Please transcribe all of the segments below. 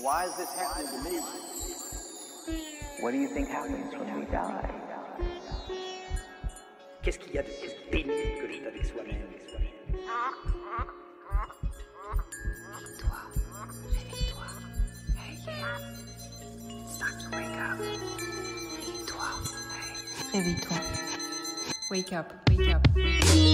Why is this happening to me? What do you think happens when we die? Qu'est-ce qu'il y a de plus pénible que d'être avec soi-même? Réveille-toi. Hey, yeah. It's time to wake up. Réveille-toi. Wake up, wake up, wake up.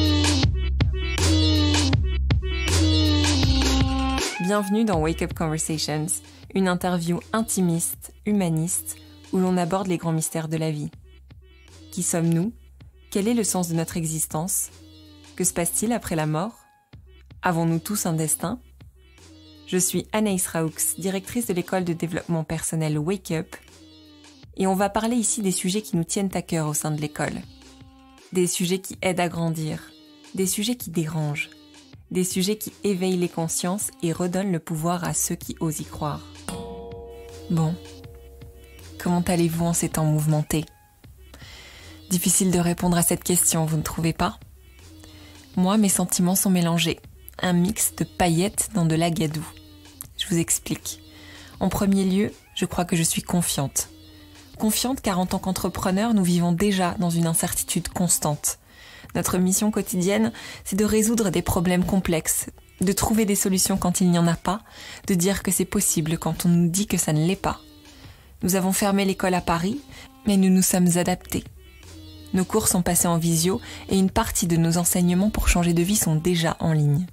Bienvenue dans Wake Up Conversations, une interview intimiste, humaniste, où l'on aborde les grands mystères de la vie. Qui sommes-nous? Quel est le sens de notre existence? Que se passe-t-il après la mort? Avons-nous tous un destin? Je suis Anaïs Raoux, directrice de l'école de développement personnel Wake Up, et on va parler ici des sujets qui nous tiennent à cœur au sein de l'école. Des sujets qui aident à grandir, des sujets qui dérangent, des sujets qui éveillent les consciences et redonnent le pouvoir à ceux qui osent y croire. Bon, comment allez-vous en ces temps mouvementés? Difficile de répondre à cette question, vous ne trouvez pas? Moi, mes sentiments sont mélangés, un mix de paillettes dans de l'agadou. Je vous explique. En premier lieu, je crois que je suis confiante. Confiante car en tant qu'entrepreneur, nous vivons déjà dans une incertitude constante. Notre mission quotidienne, c'est de résoudre des problèmes complexes, de trouver des solutions quand il n'y en a pas, de dire que c'est possible quand on nous dit que ça ne l'est pas. Nous avons fermé l'école à Paris, mais nous nous sommes adaptés. Nos cours sont passés en visio et une partie de nos enseignements pour changer de vie sont déjà en ligne.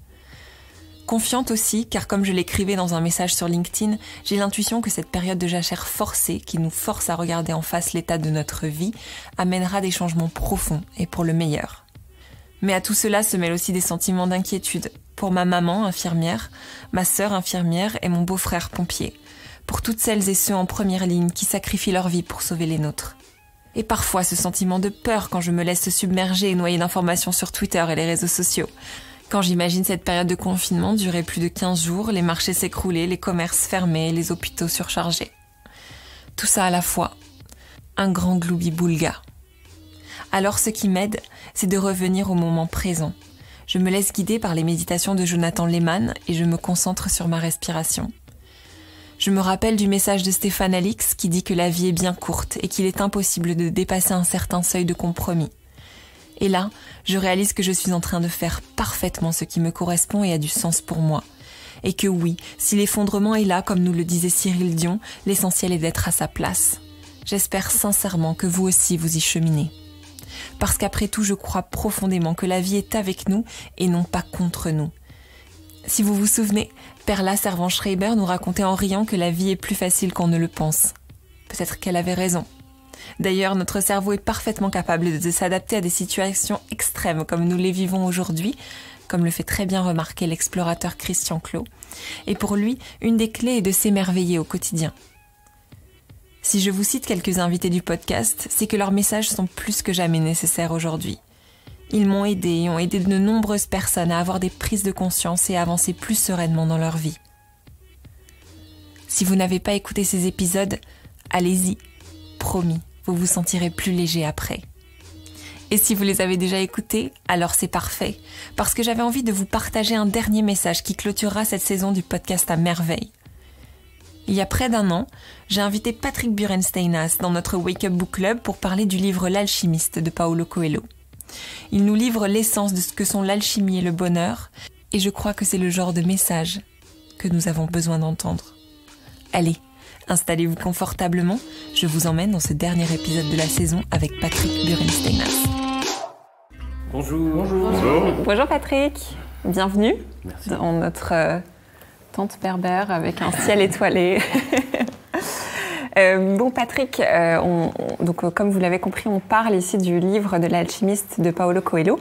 Confiante aussi, car comme je l'écrivais dans un message sur LinkedIn, j'ai l'intuition que cette période de jachère forcée, qui nous force à regarder en face l'état de notre vie, amènera des changements profonds et pour le meilleur. Mais à tout cela se mêlent aussi des sentiments d'inquiétude, pour ma maman infirmière, ma sœur infirmière et mon beau-frère pompier, pour toutes celles et ceux en première ligne qui sacrifient leur vie pour sauver les nôtres. Et parfois ce sentiment de peur quand je me laisse submerger et noyer d'informations sur Twitter et les réseaux sociaux. Quand j'imagine cette période de confinement durer plus de 15 jours, les marchés s'écrouler, les commerces fermés, les hôpitaux surchargés. Tout ça à la fois. Un grand gloubi-boulga. Alors ce qui m'aide, c'est de revenir au moment présent. Je me laisse guider par les méditations de Jonathan Lehman et je me concentre sur ma respiration. Je me rappelle du message de Stéphane Alix qui dit que la vie est bien courte et qu'il est impossible de dépasser un certain seuil de compromis. Et là, je réalise que je suis en train de faire parfaitement ce qui me correspond et a du sens pour moi. Et que oui, si l'effondrement est là, comme nous le disait Cyril Dion, l'essentiel est d'être à sa place. J'espère sincèrement que vous aussi vous y cheminez. Parce qu'après tout, je crois profondément que la vie est avec nous et non pas contre nous. Si vous vous souvenez, Perla Servan-Schreiber nous racontait en riant que la vie est plus facile qu'on ne le pense. Peut-être qu'elle avait raison. D'ailleurs, notre cerveau est parfaitement capable de s'adapter à des situations extrêmes comme nous les vivons aujourd'hui, comme le fait très bien remarquer l'explorateur Christian Clot. Et pour lui, une des clés est de s'émerveiller au quotidien. Si je vous cite quelques invités du podcast, c'est que leurs messages sont plus que jamais nécessaires aujourd'hui. Ils m'ont aidé et ont aidé de nombreuses personnes à avoir des prises de conscience et à avancer plus sereinement dans leur vie. Si vous n'avez pas écouté ces épisodes, allez-y, promis. Vous vous sentirez plus léger après. Et si vous les avez déjà écoutés, alors c'est parfait, parce que j'avais envie de vous partager un dernier message qui clôturera cette saison du podcast à merveille. Il y a près d'un an, j'ai invité Patrick Burensteinas dans notre Wake Up Book Club pour parler du livre L'Alchimiste de Paulo Coelho. Il nous livre l'essence de ce que sont l'alchimie et le bonheur, et je crois que c'est le genre de message que nous avons besoin d'entendre. Allez, installez-vous confortablement, je vous emmène dans ce dernier épisode de la saison avec Patrick Burensteinas. Bonjour. Bonjour. Bonjour Patrick, bienvenue. Merci. Dans notre tente berbère avec un ciel étoilé. Bon Patrick, donc, comme vous l'avez compris, on parle ici du livre de l'alchimiste de Paulo Coelho.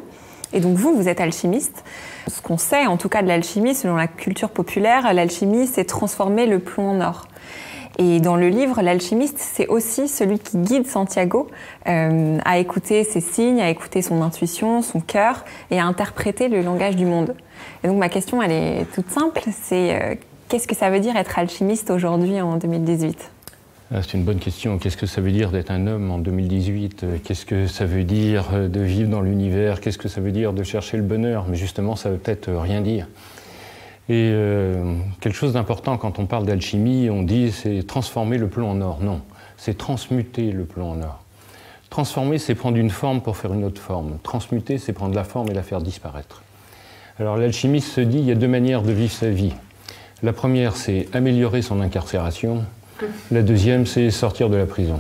Et donc vous êtes alchimiste. Ce qu'on sait en tout cas de l'alchimie, selon la culture populaire, l'alchimie c'est transformer le plomb en or. Et dans le livre, l'alchimiste, c'est aussi celui qui guide Santiago à écouter ses signes, à écouter son intuition, son cœur et à interpréter le langage du monde. Et donc ma question, elle est toute simple, c'est qu'est-ce que ça veut dire être alchimiste aujourd'hui en 2018 ? C'est une bonne question. Qu'est-ce que ça veut dire d'être un homme en 2018 ? Qu'est-ce que ça veut dire de vivre dans l'univers ? Qu'est-ce que ça veut dire de chercher le bonheur ? Mais justement, ça veut peut-être rien dire. Et quelque chose d'important quand on parle d'alchimie, on dit c'est transformer le plomb en or. Non, c'est transmuter le plomb en or. Transformer, c'est prendre une forme pour faire une autre forme. Transmuter, c'est prendre la forme et la faire disparaître. Alors l'alchimiste se dit, il y a deux manières de vivre sa vie. La première, c'est améliorer son incarcération. La deuxième, c'est sortir de la prison.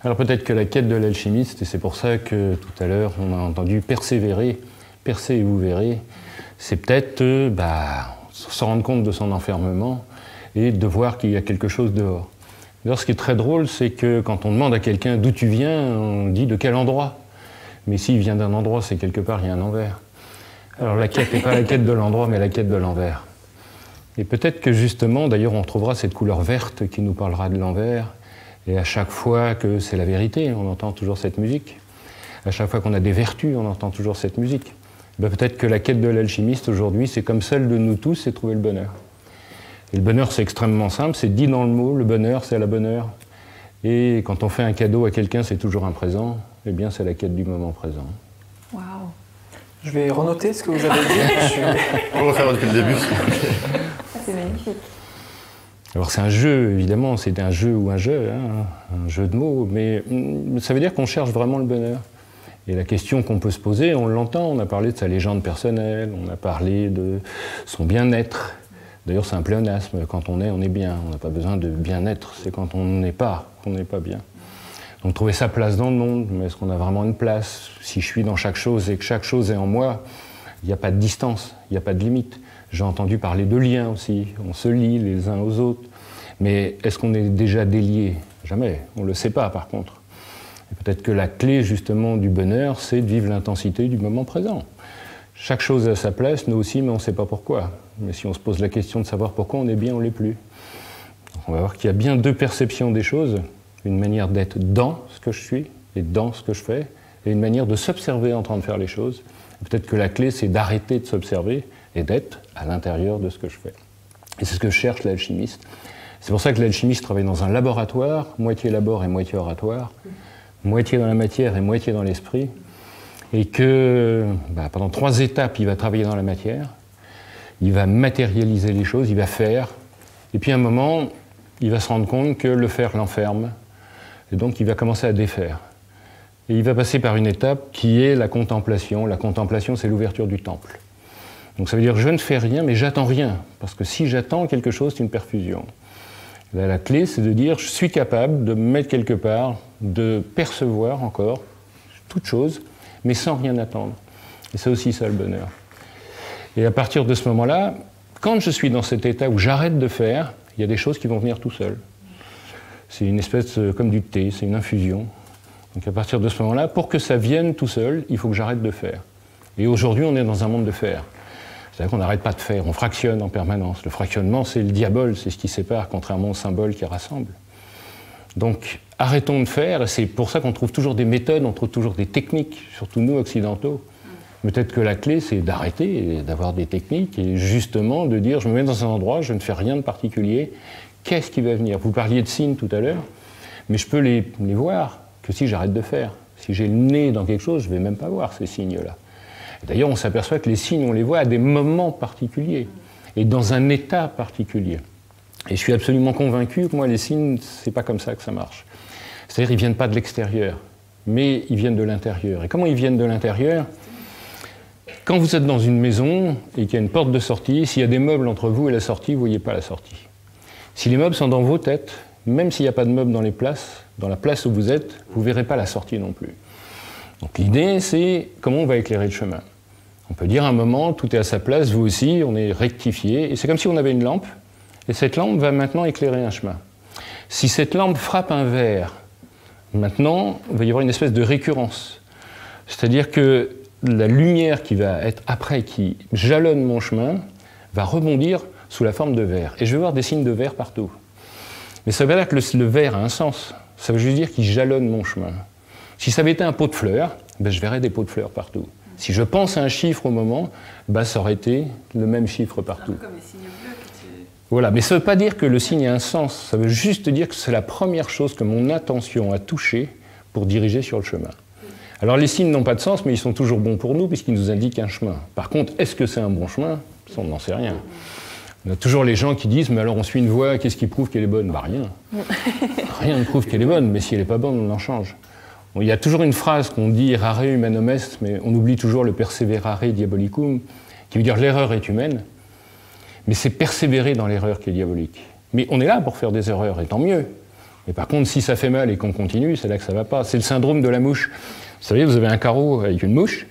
Alors peut-être que la quête de l'alchimiste, et c'est pour ça que tout à l'heure on a entendu persévérer, percez et vous verrez, c'est peut-être se rendre compte de son enfermement et de voir qu'il y a quelque chose dehors. D'ailleurs, ce qui est très drôle, c'est que quand on demande à quelqu'un d'où tu viens, on dit de quel endroit. Mais s'il vient d'un endroit, c'est quelque part, il y a un envers. Alors la quête n'est pas la quête de l'endroit, mais la quête de l'envers. Et peut-être que justement, d'ailleurs, on trouvera cette couleur verte qui nous parlera de l'envers. Et à chaque fois que c'est la vérité, on entend toujours cette musique. À chaque fois qu'on a des vertus, on entend toujours cette musique. Peut-être que la quête de l'alchimiste aujourd'hui, c'est comme celle de nous tous, c'est trouver le bonheur. Et le bonheur, c'est extrêmement simple, c'est dit dans le mot, le bonheur, c'est la bonne heure. Et quand on fait un cadeau à quelqu'un, c'est toujours un présent. Eh bien, c'est la quête du moment présent. Waouh. Je vais renoter ce que vous avez dit. On va refaire depuis le début. C'est magnifique. Alors c'est un jeu, évidemment, c'est un jeu ou un jeu de mots, mais ça veut dire qu'on cherche vraiment le bonheur. Et la question qu'on peut se poser, on l'entend, on a parlé de sa légende personnelle, on a parlé de son bien-être. D'ailleurs, c'est un pléonasme, quand on est bien. On n'a pas besoin de bien-être, c'est quand on n'est pas, qu'on n'est pas bien. Donc trouver sa place dans le monde, mais est-ce qu'on a vraiment une place? Si je suis dans chaque chose et que chaque chose est en moi, il n'y a pas de distance, il n'y a pas de limite. J'ai entendu parler de liens aussi, on se lie les uns aux autres. Mais est-ce qu'on est déjà déliés? Jamais, on ne le sait pas par contre. Et peut-être que la clé justement du bonheur, c'est de vivre l'intensité du moment présent. Chaque chose a sa place, nous aussi, mais on ne sait pas pourquoi. Mais si on se pose la question de savoir pourquoi on est bien, on ne l'est plus. Donc on va voir qu'il y a bien deux perceptions des choses. Une manière d'être dans ce que je suis et dans ce que je fais, et une manière de s'observer en train de faire les choses. Peut-être que la clé, c'est d'arrêter de s'observer et d'être à l'intérieur de ce que je fais. Et c'est ce que cherche l'alchimiste. C'est pour ça que l'alchimiste travaille dans un laboratoire, moitié labor et moitié oratoire, moitié dans la matière et moitié dans l'esprit, et que pendant 3 étapes, il va travailler dans la matière, il va matérialiser les choses, il va faire, et puis à un moment, il va se rendre compte que le faire l'enferme, et donc il va commencer à défaire. Et il va passer par une étape qui est la contemplation. La contemplation, c'est l'ouverture du temple. Donc ça veut dire que je ne fais rien, mais j'attends rien, parce que si j'attends quelque chose, c'est une perfusion. Là, la clé, c'est de dire, je suis capable de me mettre quelque part, de percevoir encore toute chose, mais sans rien attendre. Et c'est aussi ça le bonheur. Et à partir de ce moment-là, quand je suis dans cet état où j'arrête de faire, il y a des choses qui vont venir tout seuls. C'est une espèce comme du thé, c'est une infusion. Donc à partir de ce moment-là, pour que ça vienne tout seul, il faut que j'arrête de faire. Et aujourd'hui, on est dans un monde de faire. C'est-à-dire qu'on n'arrête pas de faire, on fractionne en permanence. Le fractionnement, c'est le diabole, c'est ce qui sépare, contrairement au symbole qui rassemble. Donc arrêtons de faire, et c'est pour ça qu'on trouve toujours des méthodes, on trouve toujours des techniques, surtout nous, occidentaux. Peut-être que la clé, c'est d'arrêter, d'avoir des techniques, et justement de dire, je me mets dans un endroit, je ne fais rien de particulier, qu'est-ce qui va venir? Vous parliez de signes tout à l'heure, mais je peux les voir que si j'arrête de faire. Si j'ai le nez dans quelque chose, je ne vais même pas voir ces signes-là. D'ailleurs, on s'aperçoit que les signes, on les voit à des moments particuliers, et dans un état particulier. Et je suis absolument convaincu que moi, les signes, c'est pas comme ça que ça marche. C'est-à-dire, ils viennent pas de l'extérieur, mais ils viennent de l'intérieur. Et comment ils viennent de l'intérieur? Quand vous êtes dans une maison et qu'il y a une porte de sortie, s'il y a des meubles entre vous et la sortie, vous ne voyez pas la sortie. Si les meubles sont dans vos têtes, même s'il n'y a pas de meubles dans la place où vous êtes, vous ne verrez pas la sortie non plus. Donc l'idée, c'est comment on va éclairer le chemin. On peut dire à un moment, tout est à sa place, vous aussi, on est rectifié, et c'est comme si on avait une lampe, et cette lampe va maintenant éclairer un chemin. Si cette lampe frappe un verre, maintenant, il va y avoir une espèce de récurrence. C'est-à-dire que la lumière qui va être après, qui jalonne mon chemin, va rebondir sous la forme de verre. Et je vais voir des signes de verre partout. Mais ça veut dire que le verre a un sens. Ça veut juste dire qu'il jalonne mon chemin. Si ça avait été un pot de fleurs, je verrais des pots de fleurs partout. Si je pense à un chiffre au moment, ça aurait été le même chiffre partout. Un peu comme les signes bleus que tu... Voilà, mais ça ne veut pas dire que le signe a un sens. Ça veut juste dire que c'est la première chose que mon attention a touchée pour diriger sur le chemin. Alors les signes n'ont pas de sens, mais ils sont toujours bons pour nous puisqu'ils nous indiquent un chemin. Par contre, est-ce que c'est un bon chemin? Ça, on n'en sait rien. On a toujours les gens qui disent, mais alors on suit une voie, qu'est-ce qui prouve qu'elle est bonne? Bah rien. Rien ne prouve qu'elle est bonne, mais si elle n'est pas bonne, on en change. Bon, il y a toujours une phrase qu'on dit, rare humanum est, mais on oublie toujours le perseverare diabolicum, qui veut dire l'erreur est humaine, mais c'est persévérer dans l'erreur qui est diabolique. Mais on est là pour faire des erreurs, et tant mieux. Mais par contre, si ça fait mal et qu'on continue, c'est là que ça ne va pas. C'est le syndrome de la mouche. Vous savez, vous avez un carreau avec une mouche,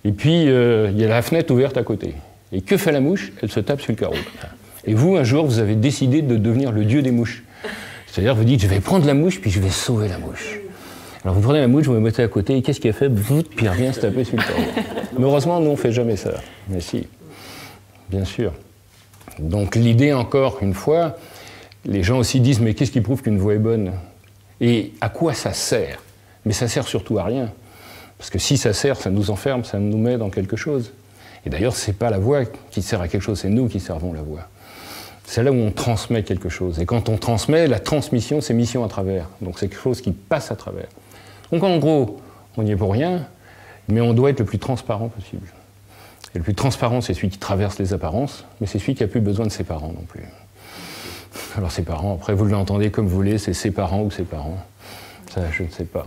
et puis il y a la fenêtre ouverte à côté. Et que fait la mouche? Elle se tape sur le carreau. Et vous, un jour, vous avez décidé de devenir le dieu des mouches. C'est-à-dire, vous dites, je vais prendre la mouche, puis je vais sauver la mouche. Alors vous prenez la mouche, vous la mettez à côté, et qu'est-ce qu'il a fait? Puis il revient se taper sur le carreau. Mais heureusement, nous, on ne fait jamais ça. Mais si, bien sûr. Donc l'idée, encore une fois, les gens aussi disent, mais qu'est-ce qui prouve qu'une voie est bonne? Et à quoi ça sert? Mais ça sert surtout à rien. Parce que si ça sert, ça nous enferme, ça nous met dans quelque chose. Et d'ailleurs, ce n'est pas la voie qui sert à quelque chose, c'est nous qui servons la voie. C'est là où on transmet quelque chose. Et quand on transmet, la transmission, c'est mission à travers. Donc c'est quelque chose qui passe à travers. Donc en gros, on n'y est pour rien, mais on doit être le plus transparent possible. Et le plus transparent, c'est celui qui traverse les apparences, mais c'est celui qui n'a plus besoin de ses parents non plus. Alors ses parents, après vous l'entendez comme vous voulez, c'est ses parents ou ses parents. Ça, je ne sais pas.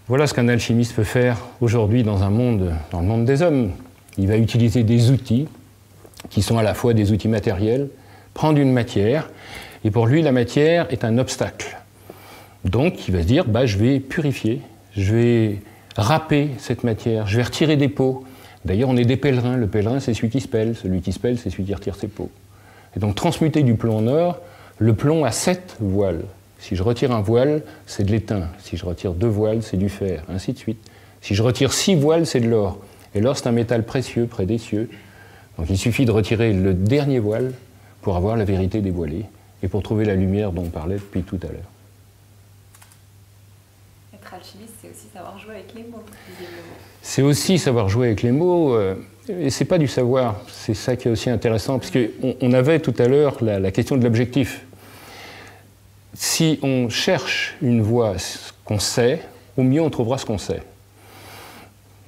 Voilà ce qu'un alchimiste peut faire aujourd'hui dans le monde des hommes. Il va utiliser des outils qui sont à la fois des outils matériels, prendre une matière, et pour lui, la matière est un obstacle. Donc, il va se dire, bah, je vais purifier, je vais râper cette matière, je vais retirer des peaux. D'ailleurs, on est des pèlerins. Le pèlerin, c'est celui qui se pèle c'est celui qui retire ses peaux. Et donc, transmuter du plomb en or, le plomb a 7 voiles. Si je retire un voile, c'est de l'étain. Si je retire 2 voiles, c'est du fer, ainsi de suite. Si je retire 6 voiles, c'est de l'or. Et l'or, c'est un métal précieux, près des cieux. Donc il suffit de retirer le dernier voile pour avoir la vérité dévoilée et pour trouver la lumière dont on parlait depuis tout à l'heure. Être alchimiste, c'est aussi savoir jouer avec les mots, visiblement. C'est aussi savoir jouer avec les mots, et c'est pas du savoir, c'est ça qui est aussi intéressant, parce qu'on avait tout à l'heure la question de l'objectif. Si on cherche une voie qu'on sait, au mieux on trouvera ce qu'on sait.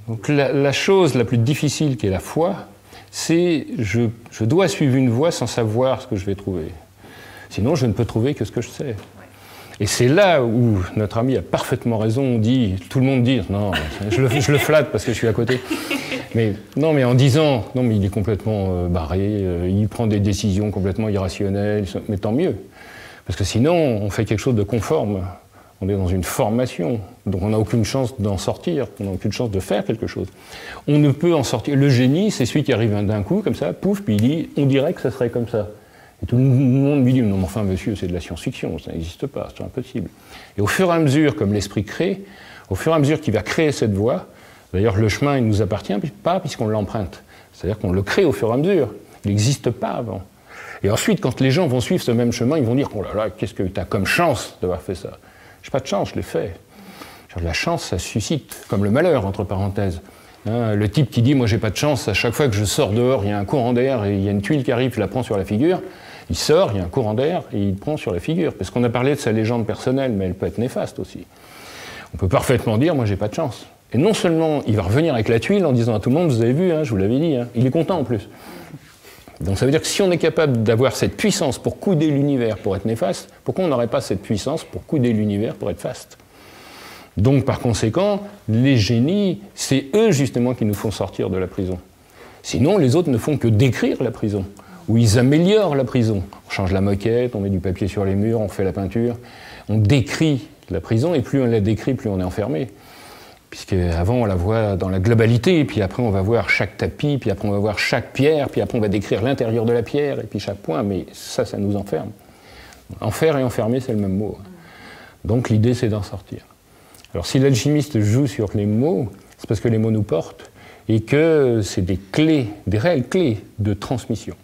Donc la chose la plus difficile qui est la foi, c'est je dois suivre une voie sans savoir ce que je vais trouver. Sinon, je ne peux trouver que ce que je sais. Et c'est là où notre ami a parfaitement raison. Tout le monde dit, non, je le flatte parce que je suis à côté. Mais non, mais en disant, non, mais il est complètement barré, il prend des décisions complètement irrationnelles, mais tant mieux. Parce que sinon, on fait quelque chose de conforme. On est dans une formation, donc on n'a aucune chance d'en sortir, on n'a aucune chance de faire quelque chose. On ne peut en sortir. Le génie, c'est celui qui arrive d'un coup, comme ça, pouf, puis il dit, on dirait que ça serait comme ça. Et tout le monde lui dit, non, mais enfin, monsieur, c'est de la science-fiction, ça n'existe pas, c'est impossible. Et au fur et à mesure, comme l'esprit crée, au fur et à mesure qu'il va créer cette voie, d'ailleurs, le chemin, il ne nous appartient pas puisqu'on l'emprunte. C'est-à-dire qu'on le crée au fur et à mesure. Il n'existe pas avant. Et ensuite, quand les gens vont suivre ce même chemin, ils vont dire, oh là là, qu'est-ce que tu as comme chance d'avoir fait ça? Je n'ai pas de chance, je l'ai fait. La chance, ça suscite, comme le malheur, entre parenthèses. Hein, le type qui dit, moi j'ai pas de chance, à chaque fois que je sors dehors, il y a un courant d'air et il y a une tuile qui arrive, je la prends sur la figure. Il sort, il y a un courant d'air et il prend sur la figure. Parce qu'on a parlé de sa légende personnelle, mais elle peut être néfaste aussi. On peut parfaitement dire, moi j'ai pas de chance. Et non seulement il va revenir avec la tuile en disant à tout le monde, vous avez vu, hein, je vous l'avais dit, hein, il est content en plus. Donc ça veut dire que si on est capable d'avoir cette puissance pour couder l'univers pour être néfaste, pourquoi on n'aurait pas cette puissance pour couder l'univers pour être faste? Donc par conséquent, les génies, c'est eux justement qui nous font sortir de la prison. Sinon, les autres ne font que décrire la prison, ou ils améliorent la prison. On change la moquette, on met du papier sur les murs, on fait la peinture, on décrit la prison, et plus on la décrit, plus on est enfermé. Puisqu'avant, on la voit dans la globalité, puis après, on va voir chaque tapis, puis après, on va voir chaque pierre, puis après, on va décrire l'intérieur de la pierre, et puis chaque point, mais ça nous enferme. Enfer et enfermer, c'est le même mot. Donc, l'idée, c'est d'en sortir. Alors, si l'alchimiste joue sur les mots, c'est parce que les mots nous portent, et que c'est des clés, des réelles clés de transmission.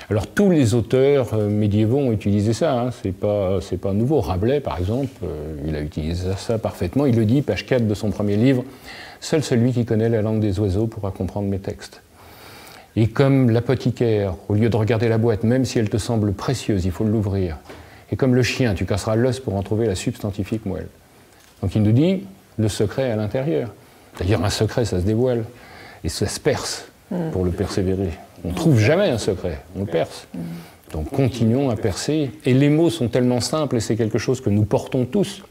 Alors, tous les auteurs médiévaux ont utilisé ça, hein. C'est pas nouveau. Rabelais, par exemple, il a utilisé ça parfaitement. Il le dit, page 4 de son premier livre, « Seul celui qui connaît la langue des oiseaux pourra comprendre mes textes. » Et comme l'apothicaire, au lieu de regarder la boîte, même si elle te semble précieuse, il faut l'ouvrir. Et comme le chien, tu casseras l'os pour en trouver la substantifique moelle. Donc il nous dit, le secret est à l'intérieur. D'ailleurs, un secret, ça se dévoile, et ça se perce pour le persévérer. On ne trouve jamais un secret, on le perce. Donc continuons à percer. Et les mots sont tellement simples et c'est quelque chose que nous portons tous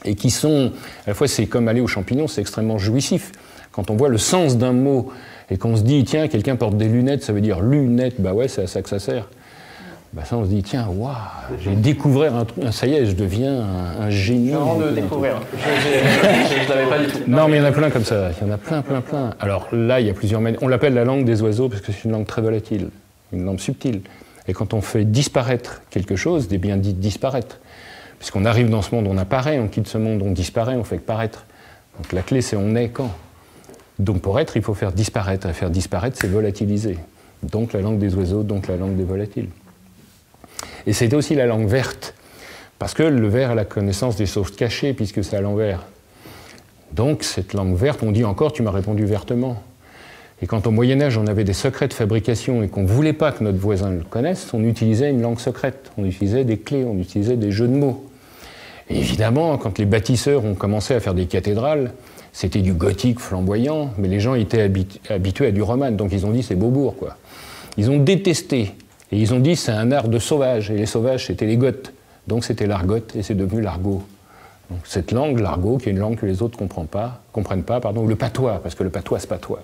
et qui sont, à la fois c'est comme aller aux champignons, c'est extrêmement jouissif. Quand on voit le sens d'un mot et qu'on se dit, tiens, quelqu'un porte des lunettes, ça veut dire lunettes, bah ouais, c'est à ça que ça sert. Bah ça, on se dit, tiens, waouh, j'ai découvert un truc, ça y est, je deviens un génie. C'est vraiment de découvrir. Je ne l'avais pas du tout. Non, mais il y en a plein comme ça, il y en a plein. Alors là, il y a plusieurs manières. On l'appelle la langue des oiseaux parce que c'est une langue très volatile, une langue subtile. Et quand on fait disparaître quelque chose, c'est bien dit disparaître. Puisqu'on arrive dans ce monde, on apparaît, on quitte ce monde, on disparaît, on fait que paraître. Donc la clé, c'est on est quand. Donc pour être, il faut faire disparaître. Et faire disparaître, c'est volatiliser. Donc la langue des oiseaux, donc la langue des volatiles. Et c'était aussi la langue verte, parce que le vert a la connaissance des choses cachées, puisque c'est à l'envers. Donc cette langue verte, on dit encore, tu m'as répondu vertement. Et quand au Moyen-Âge, on avait des secrets de fabrication et qu'on ne voulait pas que notre voisin le connaisse, on utilisait une langue secrète, on utilisait des clés, on utilisait des jeux de mots. Et évidemment, quand les bâtisseurs ont commencé à faire des cathédrales, c'était du gothique flamboyant, mais les gens étaient habitués à du romane, donc ils ont dit c'est Beaubourg, quoi. Ils ont détesté. Et ils ont dit c'est un art de sauvage, et les sauvages c'était les Goths, donc c'était l'argote et c'est devenu l'argot. Donc cette langue, l'argot, qui est une langue que les autres ne comprennent pas, ou le patois, parce que le patois c'est patois.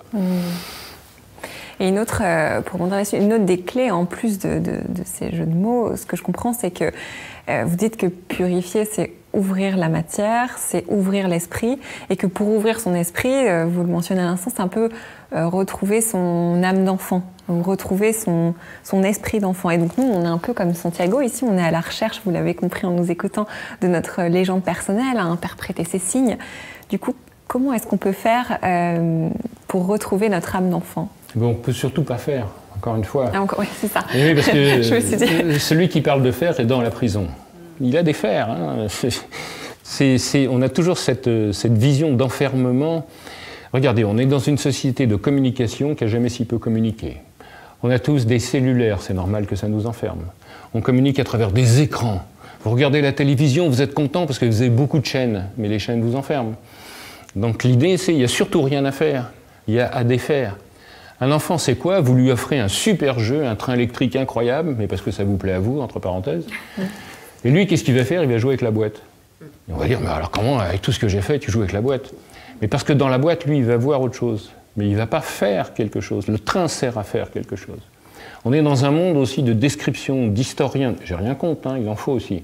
Et une autre, pour rebondir là-dessus, une autre des clés en plus de ces jeux de mots, ce que je comprends, c'est que vous dites que purifier, c'est ouvrir la matière, c'est ouvrir l'esprit, et que pour ouvrir son esprit, vous le mentionnez à l'instant, c'est un peu retrouver son âme d'enfant, ou retrouver son esprit d'enfant. Et donc nous, on est un peu comme Santiago, ici on est à la recherche, vous l'avez compris en nous écoutant, de notre légende personnelle, à interpréter ces signes. Du coup, comment est-ce qu'on peut faire pour retrouver notre âme d'enfant ? Bon, on ne peut surtout pas faire, encore une fois. Ah, oui, c'est ça. Et oui, parce que je me suis dit. Celui qui parle de fer est dans la prison. Il a des fers. Hein. On a toujours cette vision d'enfermement. Regardez, on est dans une société de communication qui n'a jamais si peu communiqué. On a tous des cellulaires, c'est normal que ça nous enferme. On communique à travers des écrans. Vous regardez la télévision, vous êtes content parce que vous avez beaucoup de chaînes, mais les chaînes vous enferment. Donc l'idée, c'est qu'il n'y a surtout rien à faire, il y a à défaire. Un enfant, c'est quoi? Vous lui offrez un super jeu, un train électrique incroyable, mais parce que ça vous plaît à vous, entre parenthèses. Et lui, qu'est-ce qu'il va faire? Il va jouer avec la boîte. Et on va dire, mais alors comment, avec tout ce que j'ai fait, tu joues avec la boîte? Mais parce que dans la boîte, lui, il va voir autre chose. Mais il ne va pas faire quelque chose. Le train sert à faire quelque chose. On est dans un monde aussi de description, d'historien. J'ai rien contre, hein, il en faut aussi.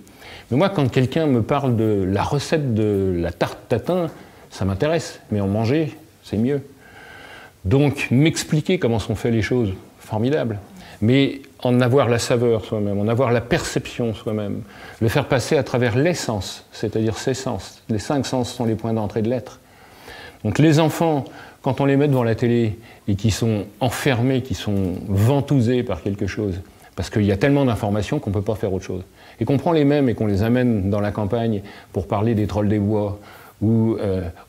Mais moi, quand quelqu'un me parle de la recette de la tarte tatin, ça m'intéresse. Mais en manger, c'est mieux. Donc, m'expliquer comment sont faites les choses, formidable. Mais en avoir la saveur soi-même, en avoir la perception soi-même, le faire passer à travers les sens, c'est-à-dire ses sens. Les 5 sens sont les points d'entrée de l'être. Donc les enfants, quand on les met devant la télé et qui sont enfermés, qui sont ventousés par quelque chose, parce qu'il y a tellement d'informations qu'on ne peut pas faire autre chose, et qu'on prend les mêmes et qu'on les amène dans la campagne pour parler des trolls des bois, où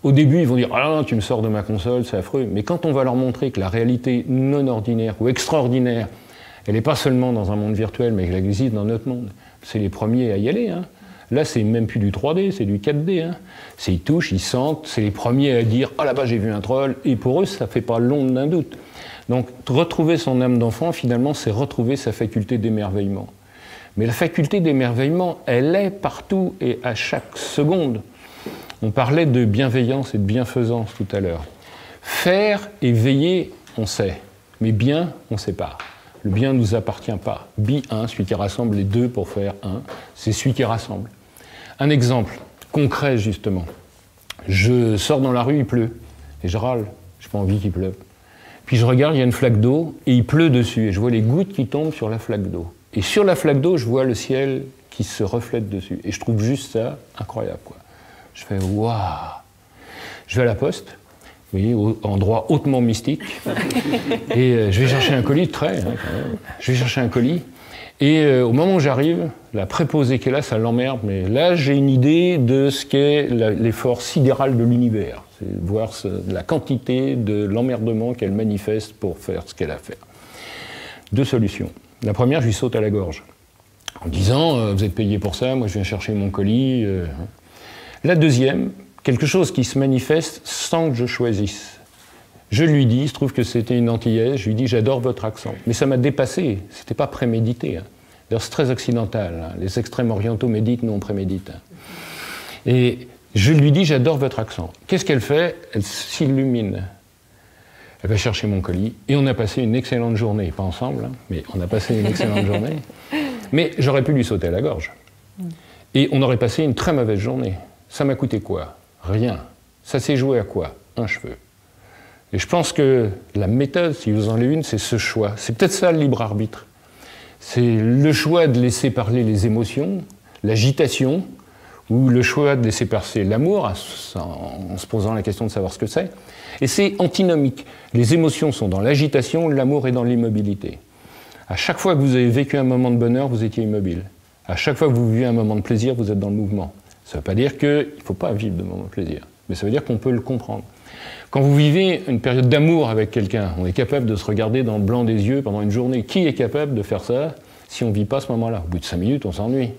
au début ils vont dire « Ah non, tu me sors de ma console, c'est affreux », mais quand on va leur montrer que la réalité non ordinaire ou extraordinaire, elle n'est pas seulement dans un monde virtuel, mais qu'elle existe dans notre monde, c'est les premiers à y aller. Hein. Là, c'est même plus du 3D, c'est du 4D. Hein. Ils touchent, ils sentent, c'est les premiers à dire « Ah là-bas, j'ai vu un troll », et pour eux, ça ne fait pas l'ombre d'un doute. Donc, retrouver son âme d'enfant, finalement, c'est retrouver sa faculté d'émerveillement. Mais la faculté d'émerveillement, elle est partout et à chaque seconde. On parlait de bienveillance et de bienfaisance tout à l'heure. Faire et veiller, on sait. Mais bien, on ne sait pas. Le bien ne nous appartient pas. Bi-un, celui qui rassemble les deux pour faire un, c'est celui qui rassemble. Un exemple concret, justement. Je sors dans la rue, il pleut. Et je râle, je n'ai pas envie qu'il pleuve. Puis je regarde, il y a une flaque d'eau, et il pleut dessus. Et je vois les gouttes qui tombent sur la flaque d'eau. Et sur la flaque d'eau, je vois le ciel qui se reflète dessus. Et je trouve juste ça incroyable, quoi. Je fais « waouh !» Je vais à la poste, vous voyez, endroit hautement mystique, et je vais chercher un colis, je vais chercher un colis, et au moment où j'arrive, la préposée qui est là, ça l'emmerde, mais là j'ai une idée de ce qu'est l'effort sidéral de l'univers, c'est voir la quantité de l'emmerdement qu'elle manifeste pour faire ce qu'elle a à faire. 2 solutions. La première, je lui saute à la gorge, en disant « vous êtes payé pour ça, moi je viens chercher mon colis ». La deuxième, quelque chose qui se manifeste sans que je choisisse. Je lui dis, il se trouve que c'était une Antillaise, je lui dis j'adore votre accent. Mais ça m'a dépassé, c'était pas prémédité. Hein. D'ailleurs c'est très occidental, hein. Les extrêmes orientaux méditent, nous on prémédite. Hein. Et je lui dis j'adore votre accent. Qu'est-ce qu'elle fait? Elle s'illumine. Elle va chercher mon colis et on a passé une excellente journée. Pas ensemble, hein, mais on a passé une excellente journée. Mais j'aurais pu lui sauter à la gorge. Et on aurait passé une très mauvaise journée. Ça m'a coûté quoi? Rien. Ça s'est joué à quoi? Un cheveu. Et je pense que la méthode, si vous en avez une, c'est ce choix. C'est peut-être ça le libre arbitre. C'est le choix de laisser parler les émotions, l'agitation, ou le choix de laisser passer l'amour, en se posant la question de savoir ce que c'est. Et c'est antinomique. Les émotions sont dans l'agitation, l'amour est dans l'immobilité. À chaque fois que vous avez vécu un moment de bonheur, vous étiez immobile. À chaque fois que vous vivez un moment de plaisir, vous êtes dans le mouvement. Ça ne veut pas dire qu'il ne faut pas vivre de moments de plaisir, mais ça veut dire qu'on peut le comprendre. Quand vous vivez une période d'amour avec quelqu'un, on est capable de se regarder dans le blanc des yeux pendant une journée. Qui est capable de faire ça si on ne vit pas ce moment-là? Au bout de 5 minutes, on s'ennuie.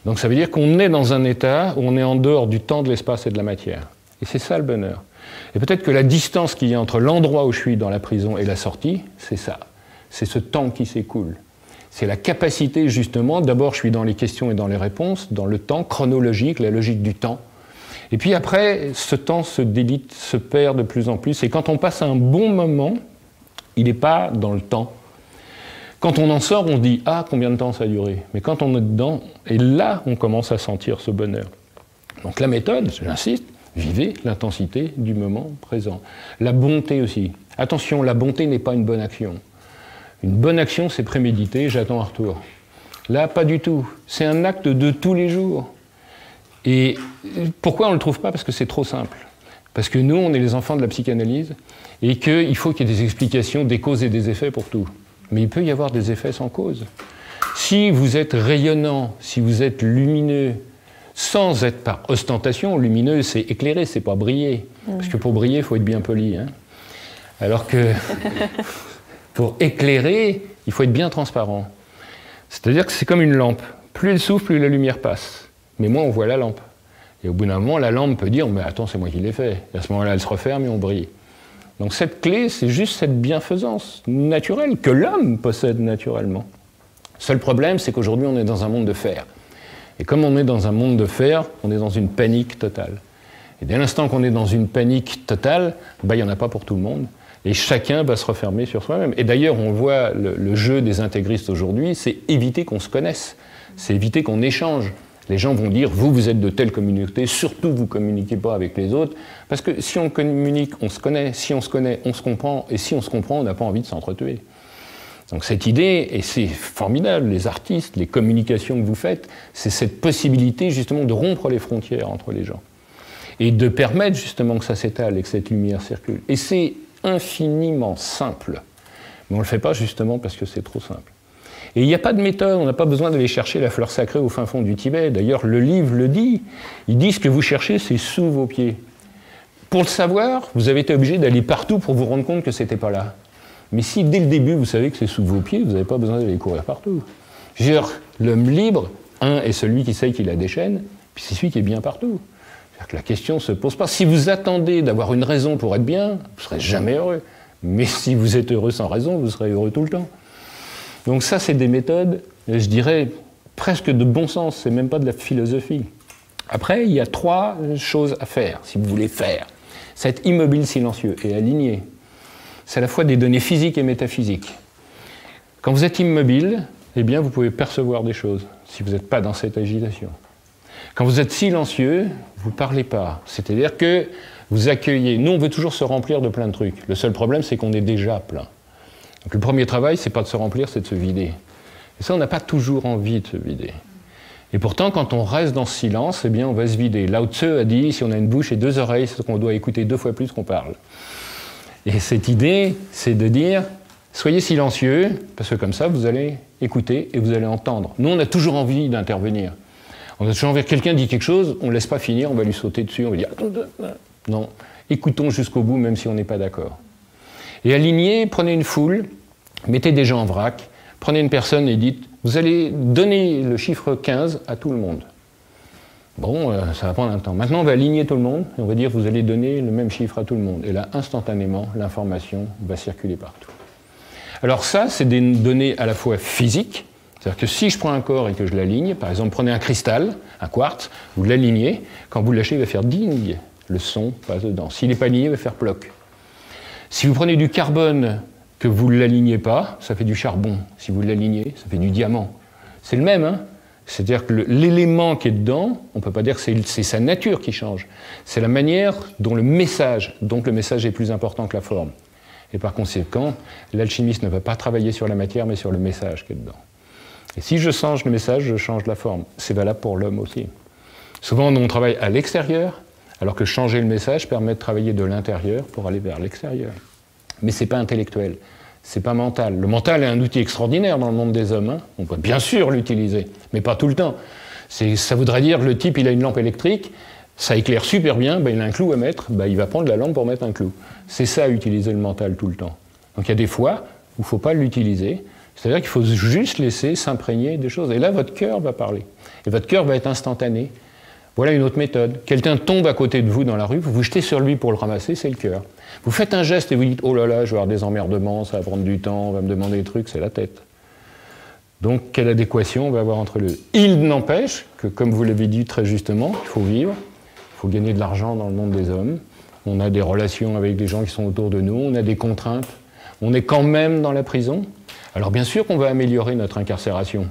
Donc ça veut dire qu'on est dans un état où on est en dehors du temps, de l'espace et de la matière. Et c'est ça le bonheur. Et peut-être que la distance qu'il y a entre l'endroit où je suis dans la prison et la sortie, c'est ça. C'est ce temps qui s'écoule. C'est la capacité justement, d'abord je suis dans les questions et dans les réponses, dans le temps chronologique, la logique du temps. Et puis après, ce temps se délite, se perd de plus en plus. Et quand on passe un bon moment, il n'est pas dans le temps. Quand on en sort, on dit « Ah, combien de temps ça a duré ?» Mais quand on est dedans, et là, on commence à sentir ce bonheur. Donc la méthode, j'insiste, vivez l'intensité du moment présent. La bonté aussi. Attention, la bonté n'est pas une bonne action. Une bonne action, c'est prémédité, j'attends un retour. Là, pas du tout. C'est un acte de tous les jours. Et pourquoi on ne le trouve pas? Parce que c'est trop simple. Parce que nous, on est les enfants de la psychanalyse, et qu'il faut qu'il y ait des explications, des causes et des effets pour tout. Mais il peut y avoir des effets sans cause. Si vous êtes rayonnant, si vous êtes lumineux, sans être par ostentation, lumineux, c'est éclairé, c'est pas briller. Parce que pour briller, il faut être bien poli. Hein. Alors que pour éclairer, il faut être bien transparent. C'est-à-dire que c'est comme une lampe. Plus elle souffle, plus la lumière passe. Mais moins on voit la lampe. Et au bout d'un moment, la lampe peut dire « Mais attends, c'est moi qui l'ai fait ». Et à ce moment-là, elle se referme et on brille. Donc cette clé, c'est juste cette bienfaisance naturelle que l'homme possède naturellement. Seul problème, c'est qu'aujourd'hui, on est dans un monde de fer. Et comme on est dans un monde de fer, on est dans une panique totale. Et dès l'instant qu'on est dans une panique totale, il n'y en a pas pour tout le monde. Et chacun va se refermer sur soi-même. Et d'ailleurs, on voit le jeu des intégristes aujourd'hui, c'est éviter qu'on se connaisse. C'est éviter qu'on échange. Les gens vont dire, vous êtes de telle communauté, surtout vous ne communiquez pas avec les autres, parce que si on communique, on se connaît, si on se connaît, on se comprend, et si on se comprend, on n'a pas envie de s'entretuer. Donc cette idée, et c'est formidable, les artistes, les communications que vous faites, c'est cette possibilité justement de rompre les frontières entre les gens, et de permettre justement que ça s'étale et que cette lumière circule. Et c'est infiniment simple, mais on ne le fait pas justement parce que c'est trop simple. Et il n'y a pas de méthode, on n'a pas besoin d'aller chercher la fleur sacrée au fin fond du Tibet. D'ailleurs, le livre le dit, il dit ce que vous cherchez, c'est sous vos pieds. Pour le savoir, vous avez été obligé d'aller partout pour vous rendre compte que ce n'était pas là. Mais si dès le début vous savez que c'est sous vos pieds, vous n'avez pas besoin d'aller courir partout. Je veux dire, l'homme libre, est celui qui sait qu'il a des chaînes, puis c'est celui qui est bien partout. C'est-à-dire que la question ne se pose pas. Si vous attendez d'avoir une raison pour être bien, vous ne serez jamais heureux. Mais si vous êtes heureux sans raison, vous serez heureux tout le temps. Donc ça, c'est des méthodes, je dirais, presque de bon sens, c'est même pas de la philosophie. Après, il y a 3 choses à faire, si vous voulez faire. C'est être immobile, silencieux et aligné. C'est à la fois des données physiques et métaphysiques. Quand vous êtes immobile, eh bien, vous pouvez percevoir des choses, si vous n'êtes pas dans cette agitation. Quand vous êtes silencieux, vous ne parlez pas. C'est-à-dire que vous accueillez. Nous, on veut toujours se remplir de plein de trucs. Le seul problème, c'est qu'on est déjà plein. Donc le premier travail, c'est pas de se remplir, c'est de se vider. Et ça, on n'a pas toujours envie de se vider. Et pourtant, quand on reste dans ce silence, eh bien, on va se vider. Lao Tzu a dit, si on a une bouche et 2 oreilles, c'est qu'on doit écouter 2 fois plus qu'on parle. Et cette idée, c'est de dire, soyez silencieux, parce que comme ça, vous allez écouter et vous allez entendre. Nous, on a toujours envie d'intervenir. On a toujours envie que quelqu'un dit quelque chose, on ne laisse pas finir, on va lui sauter dessus, on va dire, non, écoutons jusqu'au bout, même si on n'est pas d'accord. Et alignez, prenez une foule, mettez des gens en vrac, prenez une personne et dites, vous allez donner le chiffre 15 à tout le monde. Bon, ça va prendre un temps. Maintenant, on va aligner tout le monde et on va dire vous allez donner le même chiffre à tout le monde. Et là, instantanément, l'information va circuler partout. Alors ça, c'est des données à la fois physiques, c'est-à-dire que si je prends un corps et que je l'aligne, par exemple, prenez un cristal, un quartz, vous l'alignez, quand vous le lâchez, il va faire ding, le son passe dedans. S'il n'est pas aligné, il va faire ploc. Si vous prenez du carbone, que vous ne l'alignez pas, ça fait du charbon. Si vous l'alignez, ça fait du diamant. C'est le même, hein? C'est-à-dire que l'élément qui est dedans, on ne peut pas dire que c'est sa nature qui change. C'est la manière dont le message est plus important que la forme. Et par conséquent, l'alchimiste ne va pas travailler sur la matière, mais sur le message qui est dedans. Et si je change le message, je change la forme. C'est valable pour l'homme aussi. Souvent, on travaille à l'extérieur, alors que changer le message permet de travailler de l'intérieur pour aller vers l'extérieur. Mais ce n'est pas intellectuel. C'est pas mental. Le mental est un outil extraordinaire dans le monde des hommes. Hein. On peut bien sûr l'utiliser, mais pas tout le temps. Ça voudrait dire que le type, il a une lampe électrique, ça éclaire super bien, il a un clou à mettre, il va prendre la lampe pour mettre un clou. C'est ça, utiliser le mental tout le temps. Donc il y a des fois où il ne faut pas l'utiliser, c'est-à-dire qu'il faut juste laisser s'imprégner des choses. Et là, votre cœur va parler. Et votre cœur va être instantané. Voilà une autre méthode. Quelqu'un tombe à côté de vous dans la rue, vous vous jetez sur lui pour le ramasser, c'est le cœur. Vous faites un geste et vous dites « Oh là là, je vais avoir des emmerdements, ça va prendre du temps, on va me demander des trucs », c'est la tête. Donc, quelle adéquation on va avoir entre les deux? Il n'empêche que, comme vous l'avez dit très justement, il faut vivre, il faut gagner de l'argent dans le monde des hommes, on a des relations avec des gens qui sont autour de nous, on a des contraintes, on est quand même dans la prison. Alors bien sûr qu'on va améliorer notre incarcération,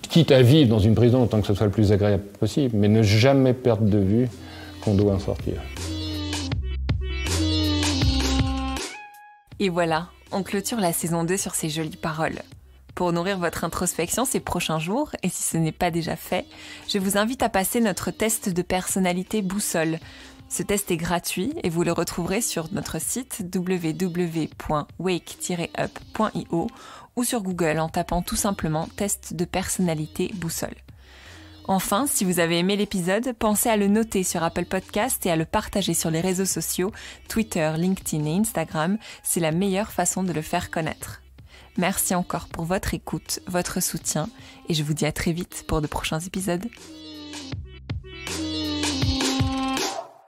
quitte à vivre dans une prison autant que ce soit le plus agréable possible, mais ne jamais perdre de vue qu'on doit en sortir. Et voilà, on clôture la saison 2 sur ces jolies paroles. Pour nourrir votre introspection ces prochains jours, et si ce n'est pas déjà fait, je vous invite à passer notre test de personnalité boussole. Ce test est gratuit et vous le retrouverez sur notre site www.wake-up.io ou sur Google en tapant tout simplement « test de personnalité boussole ». Enfin, si vous avez aimé l'épisode, pensez à le noter sur Apple Podcast et à le partager sur les réseaux sociaux, Twitter, LinkedIn et Instagram, c'est la meilleure façon de le faire connaître. Merci encore pour votre écoute, votre soutien, et je vous dis à très vite pour de prochains épisodes.